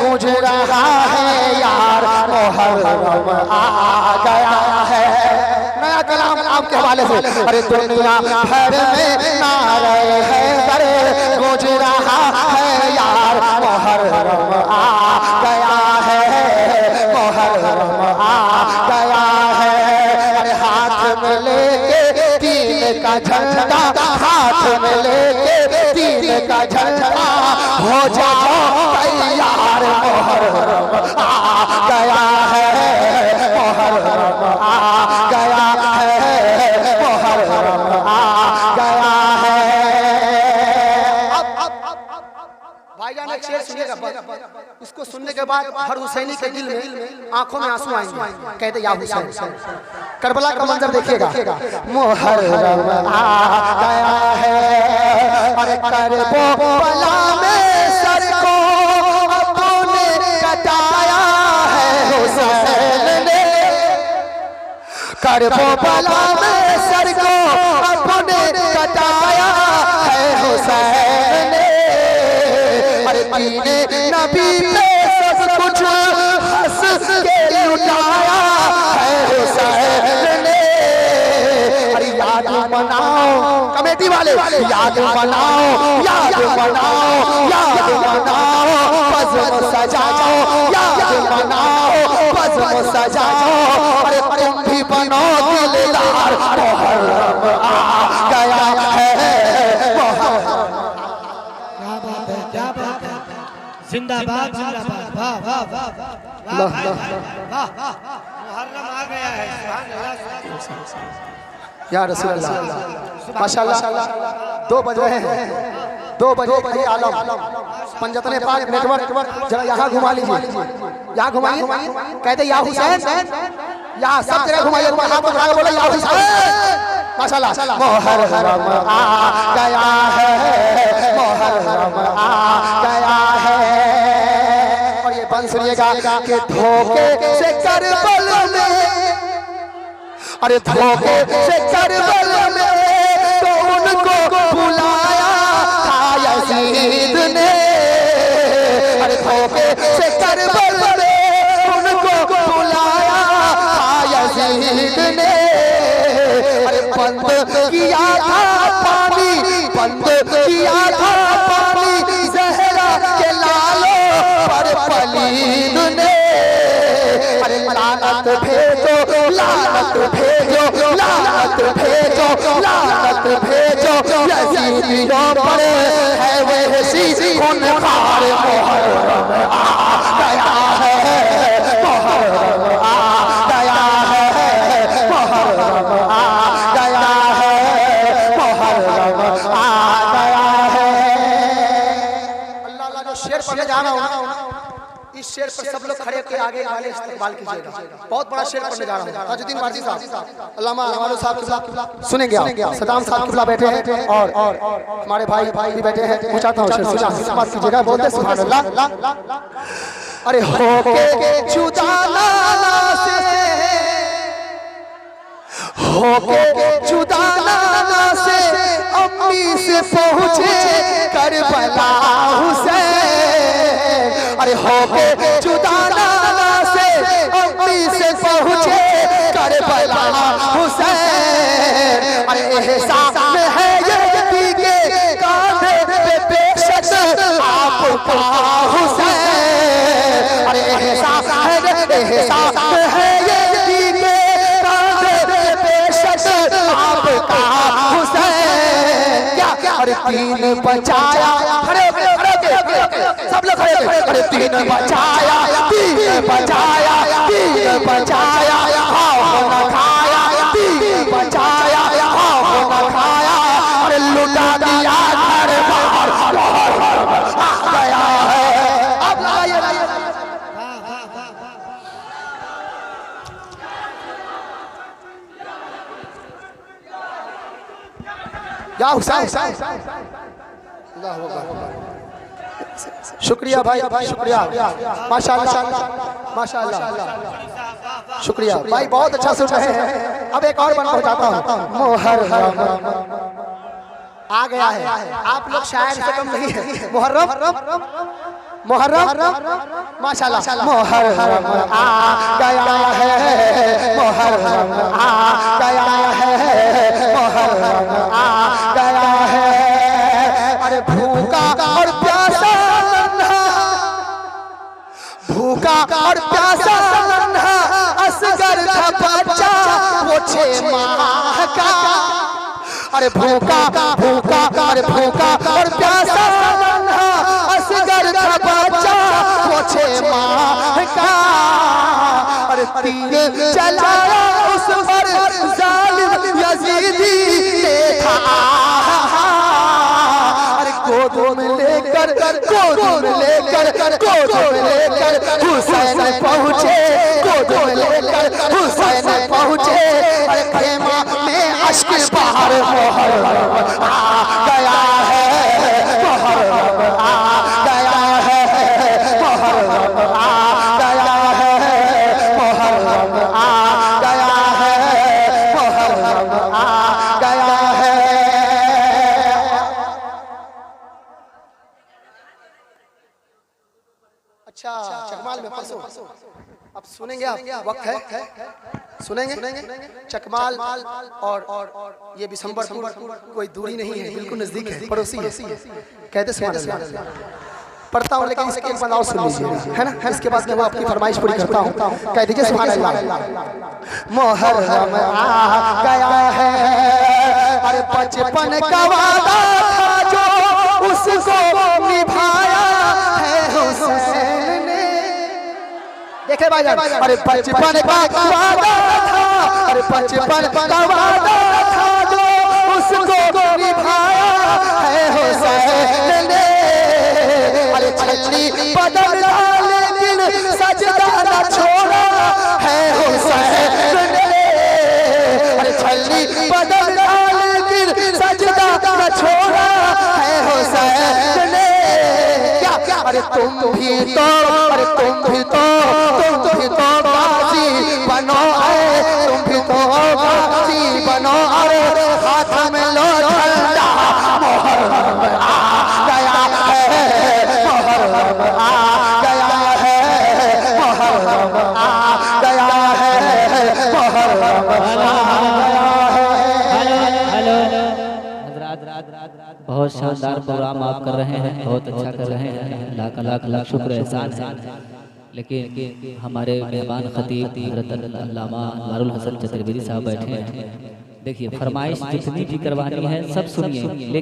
गूंज रहा है यार मुहर्रम आ गया है। नया कलाम आपके हवाले से। अरे दुनिया भर में नारे हैदर गूंज रहा है यार मुहर्रम आ गया है, मुहर्रम आ गया है। अरे हाथ में लेके दीन का झंडा, हाथ में लेके दीन का झंडा, हो जाओ तैयार मुहर्रम आ गया है, मुहर्रम आ गया है, मुहर्रम आ गया है। भाईजान एक शेर सुनिएगा, इसको सुनने के बाद हर हुसैनी के दिल में आंखों में आंसू आएंगे। कहते या हुसैन, करबला का मंजर देखिएगा। मुहर्रम आ गया है, अरे करबला में सर को अपने कटाया है हुसैन ने, करबला में सर को अपने कटाया है हुसैन ने। अरे दीने नबी पे सब कुछ हंस के लुटाया है हुसैन ने। अरे याद मनाओ कमेटी वाले, याद मनाओ, याद मनाओ, याद मनाओ, बज़्म सजाओ, याद मनाओ, बज़्म सजाओ। अरे तुम भी बनो दिलदार, मुहर्रम आ गया है, जिंदाबाद जिंदाबाद, वाह वाह वाह वाह वाह वाह, मुहर्रम आ गया है। सुभान अल्लाह या रसूल अल्लाह, माशाअल्लाह। 2 बज रहे हैं, 2 बजे भाई आलम पंजतने पाक नेटवर्क जरा यहाँ घुमा लीजिए, यहाँ घुमाइए। कहते या हुसैन, यहाँ सब जगह घुमाइए, हाथ उठा के बोलो या हुसैन। माशाअल्लाह मुहर्रम आ गया है, मुहर्रम आ गया है। और ये बंद सुनिएगा कि धोखे से करबल में, अरे धोखे से करबल में तो उनको बुलाया था यजीद ने। अरे धोखे से करबल में उनको बुलाया था यजीद ने। अरे बंद किया था पानी, बंद किया था पानी ज़हरा के लालों पर पलीद ने। अरे लानत भेजो, लानत भेजो, लानत भेजो, लानत भेजो यजीदियों पर है वहशी खूनखार। मुहर्रम आ गया है, मुहर्रम आ गया है, मुहर्रम आ गया है, मुहर्रम आ गया है। अल्लाह जो शेर पढ़ने जा रहा हूँ ना, इस शेर पर सब लोग खड़े होकर आगे वाले इस्तेमाल कीजिएगा। बहुत बड़ा शेर पढ़ने जा रहा हूँ। ताजुद्दीन वारसी साहब, अल्लामा हमारे साहब सुनेंगे आप, सदाम साहब किबला बैठे हैं और हमारे भाई भी बैठे हैं। मैं चाहता हूँ शेर सुना, बात कीजिएगा, बोलते सुभान अल्लाह। अरे होके जुदा नाना से, होके जुदा नाना से अम्मी से पहुँचे करबला हुसैन। अरे होके जुदा नाना से अम्मी से पहुँचे करबला हुसैन। अरे एहसास है ये के कांधे पे बेशक आपका हुसैन। अरे एहसास है ये के कांधे पे बेशक आपका हुसैन। क्या अरे तीन बचाया, खड़े सब लोग खड़े, अरे तीन बचाया, तीन बचाया, तीन बचाया, हाथ न खाया, तीन बचाया, हाथ न खाया। अरे लुटा दिया घर बाहर, आ गया है। अब लगाइए या हुसैन। शुक्रिया भाई, शुक्रिया, माशाअल्लाह माशाअल्लाह, शुक्रिया भाई, बहुत अच्छा सुन रहे हैं। अब एक और बन पहुंचाता हूँ। मुहर्रम आ गया है, आप लोग शायर से कम नहीं है। मुहर्रम मुहर्रम माशाल्लाह मुहर्रम आ गया है मुहर्रम आ गया है मुहर्रम आ गया है। अरे भूखा और प्यासा नन्हा भूखा और प्यासा नन्हा असगर था बच्चा वो 6 माह का। अरे भूखा भूखा अरे भूखा और प्यासा नन्हा असगर था बच्चा वो 6 माह का। अरे तीर चलाया उस पर जालिम यजीदी देखा। अरे गोद में लेकर हुसैन पहुँचे गोद में लेकर हुसैन पहुँचे। अरे खेमा में अश्क बहार मुहर्रम आ गया है मुहर्रम आ गया है मुहर्रम आ गया है मुहर्रम आ गया है मुहर्रम आ गया है। अच्छा चकमाल में परसों अब सुनेंगे आप वक्त है सुनेंगे चकमाल और ये बिशंबरपुर कोई दूरी नहीं है बिल्कुल नजदीक है पड़ोसी है कहते सुभान अल्लाह पढ़ता हूँ लेकिन इसके एक बनाओ सुन लीजिए है ना। इसके बाद मैं आपकी फरमाइश पूरी करता हूँ कह दीजिए सुभान अल्लाह। मुहर्रम आ गया है अरे बचपन का वादा था जो उसको निभाया है हुसैन ने। देखे भाईजान अरे बचपन का वादा था अरे बचपन का वादा था जो उसको निभाया है हुसैन ने। अरे छल्ली बदल लेकिन सजदा न छोड़ा है हुसैन ने। अरे छल्ली बदल लेकिन सजदा न छोड़ा है हुसैन ने। क्या अरे तुम भी तो गाजी बनो तुम भी तो गाजी बनो। अरे हाथ में लो झंडा मुहर्रम आ गया है मुहर्रम आ गया है मुहर्रम आ गया है मुहर्रम आ गया है। बहुत शानदार प्रोग्राम आप कर रहे हैं बहुत अच्छा कर रहे हैं लाख लाख शुक्र एहसान है। लेकिन हमारे मेहमान खतीब हज़रत अल्लामा अनवारुल हसन चतुर्वेदी साहब बैठे हैं। देखिए फरमाइश जितनी भी करवानी है सब सुनिए।